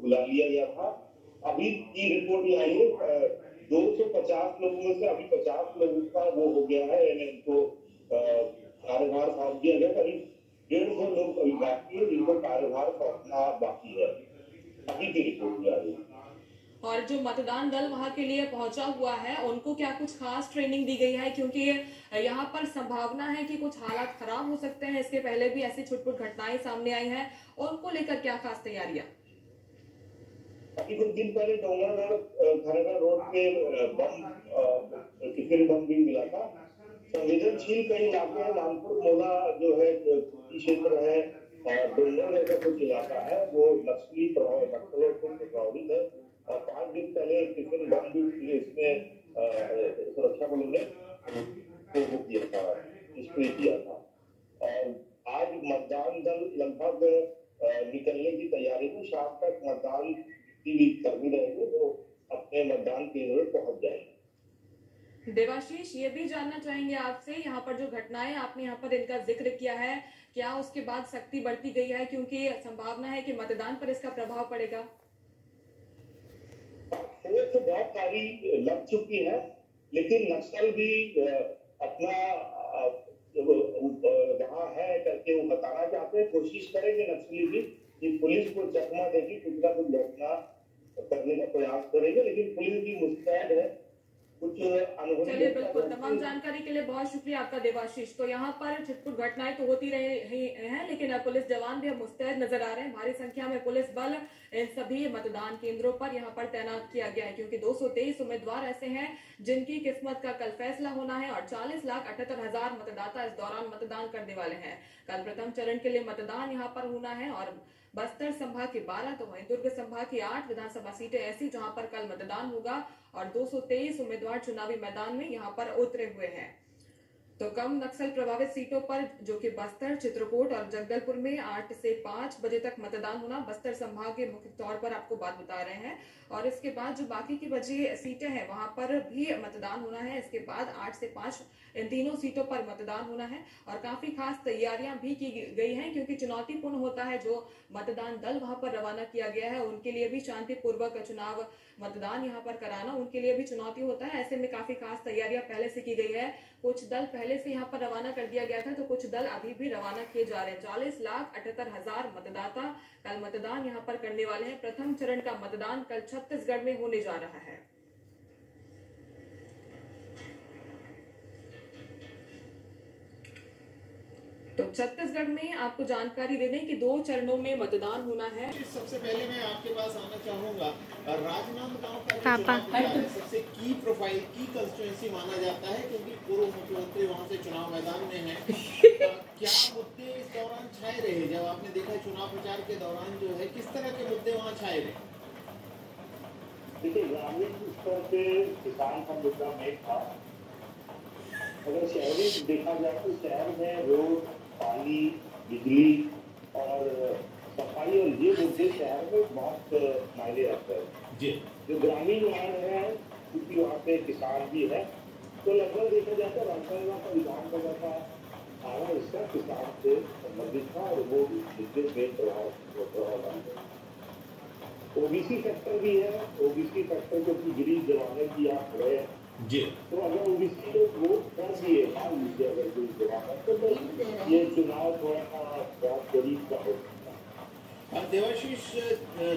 बुला लिया गया था। अभी की रिपोर्ट ये आई है 250 लोगों में से अभी 50 लोगों का वो हो गया है, यानी इनको कार्यभार सौंप दिया गया। करीब 150 लोग अभी बाकी है जिनको कार्यभार सौंपना बाकी है। अभी की रिपोर्ट आ रही है। और जो मतदान दल वहां के लिए पहुंचा हुआ है उनको क्या कुछ खास ट्रेनिंग दी गई है, क्योंकि यहाँ पर संभावना है कि कुछ हालात खराब हो सकते हैं। इसके पहले भी ऐसी छुटपुट घटनाएं सामने आई हैं, उनको लेकर क्या खास तैयारियां? अभी कुछ दिन पहले खरगढ़ रोड पे टिफिन बम भी मिला था। संवेदनशील कई इलाके हैं, रामपुर मोला जो है क्षेत्र है और डोंगर जैसा कुछ इलाका है वो नक्सली नक्सलों से प्रभावित है। और 5 दिन पहले टिफिन बम भी इसमें सुरक्षा बलों ने वो किया था, स्प्रे किया था। और आज मतदान दल लगभग निकलने की तैयारी में, शाम तक मतदान की कर्मी रहेंगे वो अपने मतदान केंद्र पर पहुंच जाएंगे। देवाशीष, ये भी जानना चाहेंगे आपसे, यहाँ पर जो घटनाएं आपने यहाँ पर इनका जिक्र किया है, क्या उसके बाद सख्ती बढ़ती गई है, क्योंकि संभावना है कि मतदान पर इसका प्रभाव पड़ेगा? तो बहुत सारी लग चुकी है, लेकिन नक्सल भी अपना जहाँ है करके वो बताना चाहते हैं। कोशिश करेंगे नक्सली भी कि पुलिस को चकमा देगी, कुछ ना कुछ घटना करने का प्रयास करेंगे, लेकिन पुलिस भी मुस्तैद है। चलिए, बिल्कुल। तमाम जानकारी के लिए बहुत शुक्रिया आपका देवाशीष। तो यहाँ पर छिटपुट घटनाएं तो होती रही हैं, लेकिन पुलिस जवान भी मुस्तैद नजर आ रहे हैं। भारी संख्या में पुलिस बल इन सभी मतदान केंद्रों पर यहाँ पर तैनात किया गया है, क्योंकि 223 उम्मीदवार ऐसे हैं जिनकी किस्मत का कल फैसला होना है और 40,78,000 मतदाता इस दौरान मतदान करने वाले हैं। कल प्रथम चरण के लिए मतदान यहाँ पर होना है और बस्तर संभाग की 12 तो वहीं दुर्ग संभाग की 8 विधानसभा सीटें ऐसी जहां पर कल मतदान होगा और 223 उम्मीदवार चुनावी मैदान में यहां पर उतरे हुए हैं। तो कम नक्सल प्रभावित सीटों पर जो कि बस्तर, चित्रकूट और जगदलपुर में 8 से 5 बजे तक मतदान होना। बस्तर संभाग के मुख्य तौर पर आपको बात बता रहे हैं। और इसके बाद जो बाकी की बची सीटें हैं वहां पर भी मतदान होना है। इसके बाद 8 से 5 इन तीनों सीटों पर मतदान होना है और काफी खास तैयारियां भी की गई हैं, क्योंकि चुनौतीपूर्ण होता है जो मतदान दल वहां पर रवाना किया गया है उनके लिए भी शांतिपूर्वक चुनाव मतदान यहाँ पर कराना उनके लिए भी चुनौती होता है। ऐसे में काफी खास तैयारियां पहले से की गई है। कुछ दल पहले से यहाँ पर रवाना कर दिया गया था, तो कुछ दल अभी भी रवाना किए जा रहे हैं। 40,78,000 मतदाता कल मतदान यहाँ पर करने वाले हैं। प्रथम चरण का मतदान कल छत्तीसगढ़ में होने जा रहा है। तो छत्तीसगढ़ में आपको जानकारी दे दें कि 2 चरणों में मतदान होना है। सबसे पहले मैं आपके पास आना चाहूंगा, राजनांदगांव का सबसे की प्रोफाइल की कंस्टिट्यूएंसी माना जाता है, क्योंकि पूर्व मुख्यमंत्री वहां से चुनाव मैदान में है। क्या मुद्दे इस दौरान छाए रहे? जब आपने देखा चुनाव प्रचार के दौरान जो है किस तरह के मुद्दे वहाँ छाए रहे? देखिए, ग्रामीण स्तर पे किसान का मुद्दा नहीं था। अगर शहरी देखा जाए तो शहर में रोड, पानी, बिजली और सफाई और ये मुद्दे शहर में बहुत मायने रखते हैं जी। जो ग्रामीण वार्ड है क्योंकि वहाँ पे किसान भी है, तो लगभग देखा जाए तो राजनांदगांव का विधानसभा का आधा हिस्सा किसान से संबंधित था और वो मुद्दे में प्रभाव डालते हैं। ओबीसी सेक्टर भी है, ओबीसी सेक्टर जो कि गिरीश जवाने की आप रहे जी, तो अगर ओबीसी लोग वोट कर दिए मान लीजिए अगर कोई जवान तो ये चुनाव थोड़ा सा बहुत करीब का हो सकता है। देवाशीष,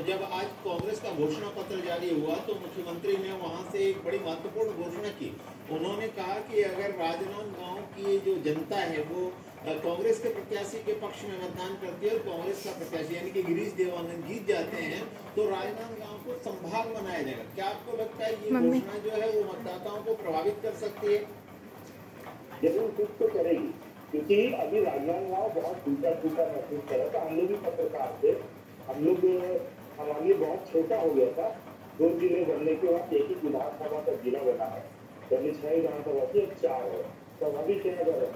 जब आज कांग्रेस का घोषणा पत्र जारी हुआ तो मुख्यमंत्री ने वहां से एक बड़ी महत्वपूर्ण घोषणा की। उन्होंने कहा कि अगर राजनांदगांव की जो जनता है वो कांग्रेस के प्रत्याशी के पक्ष में मतदान करती है और कांग्रेस का प्रत्याशी यानी कि गिरीश देवानंद जीत जाते हैं तो राजनांदगांव को संभाग बनाया जाएगा। क्या आपको लगता है ये घोषणा जो है वो मतदाताओं को प्रभावित कर सकती है? जरूर कुछ तो करेगी, क्योंकि अभी राजनांदगांव बहुत टूटा महसूस कर रहा था। हम लोग भी पत्रकार थे, हमारे लिए बहुत छोटा हो गया था। 2 जिले बनने के बाद एक ही विधानसभा का जिला बना है, पहले 6 विधानसभा थी, अब 4 है। तो अभी क्या अगर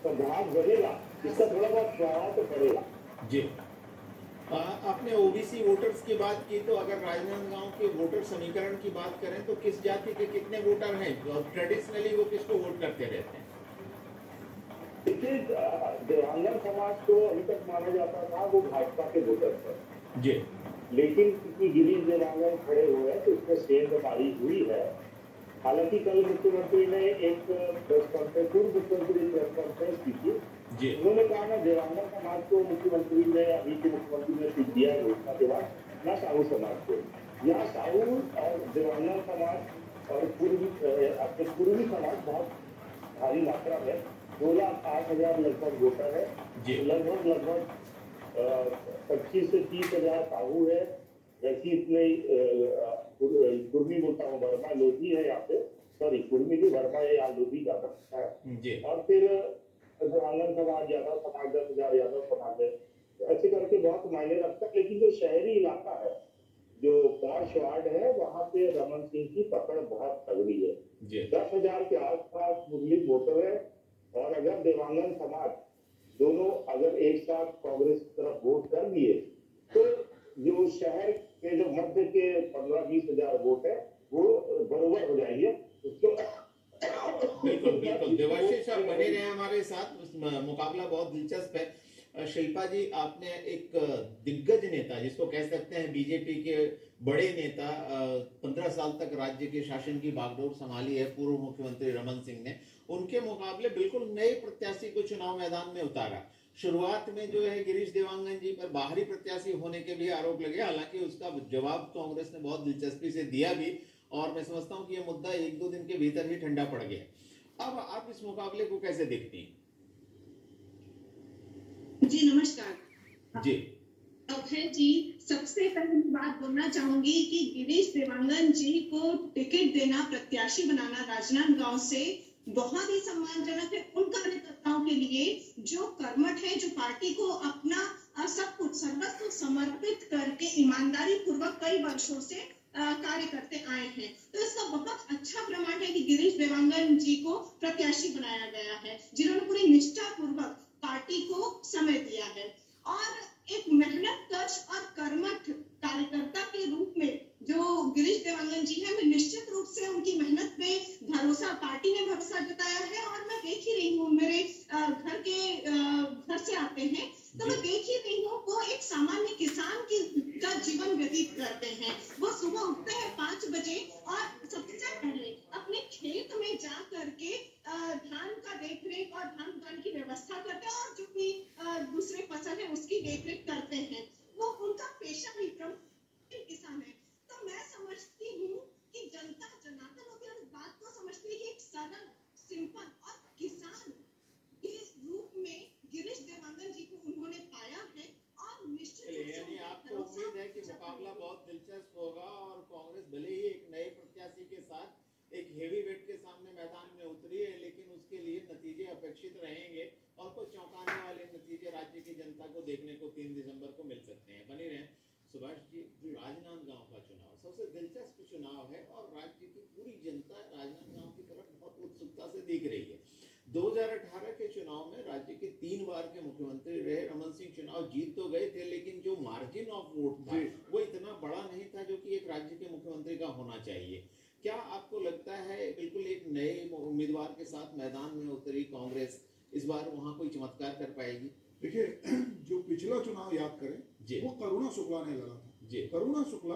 संभाग बढ़ेगा, इसका थोड़ा बहुत प्रभाव तो पड़ेगा जी। आपने ओबीसी वोटर्स की बात की, तो अगर राजनांदगांव के वोटर समीकरण की बात करें तो किस जाति के कितने वोटर हैं और ट्रेडिशनली वो किसको वोट करते रहते हैं? देखिए, देवांगन समाज को अभी तक माना जाता था वो भाजपा के वोटर थे, जी। लेकिन क्योंकि गिरीश देवांगन खड़े हुए हैं तो उसमें सेंधमारी हुई है। हालांकि कल मुख्यमंत्री ने एक प्रेस कॉन्फ्रेंस, पूर्व मुख्यमंत्री प्रेस कॉन्फ्रेंस की थी। जी। उन्होंने कहा ना देवांगन समाज को मुख्यमंत्री ने, अभी के मुख्यमंत्री ने सीट दिया है घोषणा के बाद, न साहू समाज को। यहाँ साहू और देवांगन समाज और पूर्वी समाज बहुत भारी मात्रा में 2,08,000 लगभग वोटर है। जी। लगभग 25 से 30,000 साहू है। वैसे इतने कुर्मी बोलता हूँ, वर्मा लोधी है यहाँ पे, सॉरी कुर्मी भी वर्मा है, यहाँ लोधी ज्यादा है। और फिर देवांगन समाज, यादव समाज 10,000 यादव समाज है। ऐसे करके बहुत मायने रखता है। लेकिन जो शहरी इलाका है, जो पॉश वार्ड है, वहाँ पे रमन सिंह की पकड़ बहुत तगड़ी है। 10,000 के आसपास मुस्लिम वोटर है। और अगर देवांगन समाज दोनों अगर एक साथ कांग्रेस की तरफ वोट कर दिए तो जो शहर के जो मध्य के 15-20,000 वोट है वो बरोबर हो जाएंगे उसको। बिल्कुल बिल्कुल, देवाशीष आप बने रहे हमारे साथ, मुकाबला बहुत दिलचस्प है। शिल्पा जी, आपने एक दिग्गज नेता, जिसको कह सकते हैं बीजेपी के बड़े नेता, 15 साल तक राज्य के शासन की बागडोर संभाली है, पूर्व मुख्यमंत्री रमन सिंह ने, उनके मुकाबले बिल्कुल नए प्रत्याशी को चुनाव मैदान में उतारा। शुरुआत में जो है गिरीश देवांगन जी पर बाहरी प्रत्याशी होने के भी आरोप लगे, हालांकि उसका जवाब कांग्रेस ने बहुत दिलचस्पी से दिया भी, और मैं समझता हूं कि यह मुद्दा 1-2 दिन के भीतर ही ठंडा पड़ गया। अब आप इस मुकाबले को कैसे देखती हैं? जी नमस्कार जी। अभय जी, सबसे पहली बात बोलना चाहूंगी कि गिरीश देवांगन जी को टिकट देना, प्रत्याशी बनाना राजनांदगांव से बहुत ही सम्मानजनक है उन कार्यकर्ताओं के लिए जो कर्मठ है, जो पार्टी को अपना सब कुछ सर्वस्व समर्पित करके ईमानदारी पूर्वक कई वर्षों से कार्य करते आए हैं। तो इसका बहुत अच्छा प्रमाण है कि गिरीश देवांगन जी को प्रत्याशी बनाया गया है, जिन्होंने पूरी निष्ठा पूर्वक पार्टी को समय दिया है। और एक मेहनत कश और कर्मठ कार्यकर्ता के रूप में जो गिरीश देवांगन जी है, मैं निश्चित रूप से उनकी मेहनत पे भरोसा, पार्टी ने भरोसा जताया है। और मैं देख ही रही हूँ, मेरे घर से आते हैं तो मैं देख ही रही हूँ, वो एक सामान्य किसान का जीवन व्यतीत करते हैं। वो सुबह उठते हैं 5 बजे और सबसे पहले अपने खेत में जा करके धान का देखरेख और धान उगाने की व्यवस्था करते हैं, और जो भी दूसरे फसल है उसकी देखरेख करते हैं। वो उनका पेशा ही प्रमुख किसान है। तो मैं समझती हूँ कि जनता जनार्दन होती है, बात को समझती है कि एक सरल, सिंपल और किसान के रूप में गिरीश देवांगन जी को उन्होंने पाया है। और निश्चित यानी आपको उम्मीद है कि मुकाबला बहुत दिलचस्प होगा, और कांग्रेस भले ही एक नए प्रत्याशी के साथ एक हेवी वेट के सामने मैदान में उतरी है, लेकिन उसके लिए नतीजे अपेक्षित रहेंगे, और कुछ चौंकाने वाले नतीजे राज्य की जनता को देखने को 3 दिसंबर को मिल सकते हैं। बने रहें। सुभाष जी, राजनांदगांव का चुनाव सबसे दिलचस्प चुनाव है, और राज्य की पूरी जनता राजनांदगांव की तरफ बहुत उत्सुकता से देख रही है। 2018 के चुनाव में राज्य के 3 बार के मुख्यमंत्री रहे रमन सिंह चुनाव जीत तो गए थे, लेकिन जो मार्जिन ऑफ वोट था वो इतना बड़ा नहीं था जो कि एक राज्य के मुख्यमंत्री का होना चाहिए। क्या आपको लगता है बिल्कुल एक नए उम्मीदवार के साथ मैदान में उतरी कांग्रेस इस बार वहां कोई चमत्कार कर पाएगी? देखिए, जो पिछला चुनाव याद करें, वो करुणा शुक्ला ने लड़ा था जी। करुणा शुक्ला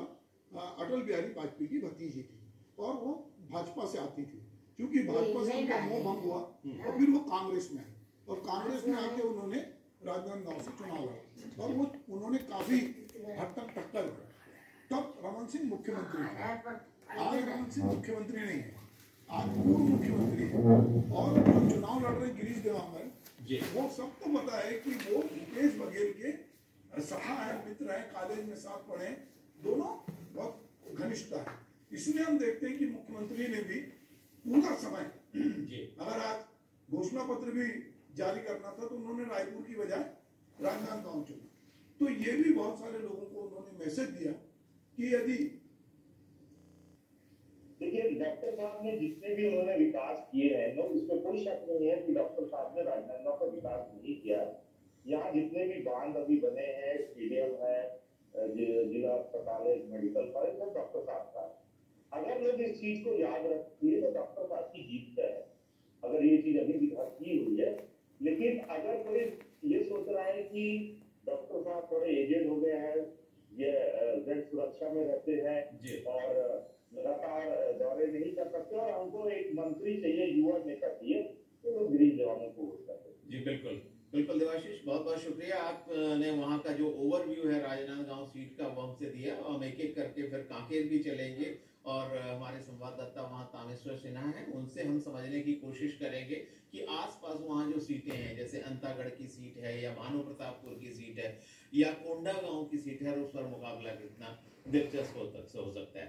अटल बिहारी वाजपेयी की भतीजी थी, और वो भाजपा से आती थी। क्योंकि भाजपा से उनका मोह भंग हुआ और फिर वो कांग्रेस में आई, और कांग्रेस में आके उन्होंने राजनांदगांव से चुनाव लड़ा, और वो उन्होंने काफी हद तक टक्कर दी। तब रमन सिंह मुख्यमंत्री थे। आज रमन सिंह मुख्यमंत्री नहीं है, आज पूर्व मुख्यमंत्री है। और जो चुनाव लड़ रहे गिरीश देवांगन, वो सबको पता है कि वो भूपेश बघेल के सखा है, मित्र है, कॉलेज में साथ पढ़े, दोनों बहुत घनिष्ठता है। इसलिए हम देखते हैं कि मुख्यमंत्री ने भी पूरा समय, अगर आज घोषणा पत्र भी जारी करना था तो उन्होंने रायपुर की बजाय राजनांदगांव चुना। तो ये भी बहुत सारे लोगों को उन्होंने मैसेज दिया कि यदि देखिए, डॉक्टर साहब ने जितने भी उन्होंने विकास किए हैं, इसमें कोई शक नहीं है कि डॉक्टर साहब ने राजनांदगांव का विकास नहीं किया। यहाँ जितने भी बांध अभी बने हैं, स्टेडियम है, जिला अस्पताल है, मेडिकल कॉलेज, सब डॉक्टर साहब का। अगर लोग इस चीज को याद रखिए तो डॉक्टर साहब की जीत है, अगर ये चीज अभी भी की हुई है। लेकिन अगर कोई ये सोच रहा है कि डॉक्टर साहब थोड़े एजेड हो गए हैं, सुरक्षा में रहते हैं और लगातार दौरे नहीं कर सकते और हमको एक मंत्री चाहिए, युवा नेता चाहिए, तो वो गिरीश जवानों को वोट करते हैं। जी बिल्कुल बिल्कुल देवाशीष, बहुत बहुत शुक्रिया। आपने वहाँ का जो ओवरव्यू है राजनांदगांव सीट का वो हमसे दिया। हम एक एक करके फिर कांकेर भी चलेंगे और हमारे संवाददाता वहाँ तामेश्वर सिन्हा है, उनसे हम समझने की कोशिश करेंगे कि आसपास वहाँ जो सीटें हैं, जैसे अंतागढ़ की सीट है या भानु प्रतापपुर की सीट है या कोंडागांव की सीट है, और उस पर मुकाबला कितना दिलचस्प हो सकता है।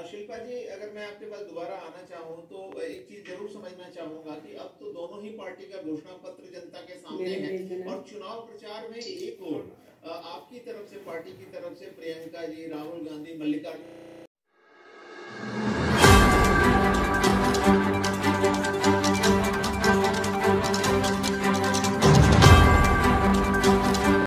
शिल्पा जी, अगर मैं आपके पास दोबारा आना चाहूँ तो एक चीज जरूर समझना चाहूंगा कि अब तो दोनों ही पार्टी का घोषणा पत्र जनता के सामने है और चुनाव प्रचार में एक और आपकी तरफ से, पार्टी की तरफ से प्रियंका जी, राहुल गांधी, मल्लिकार्जुन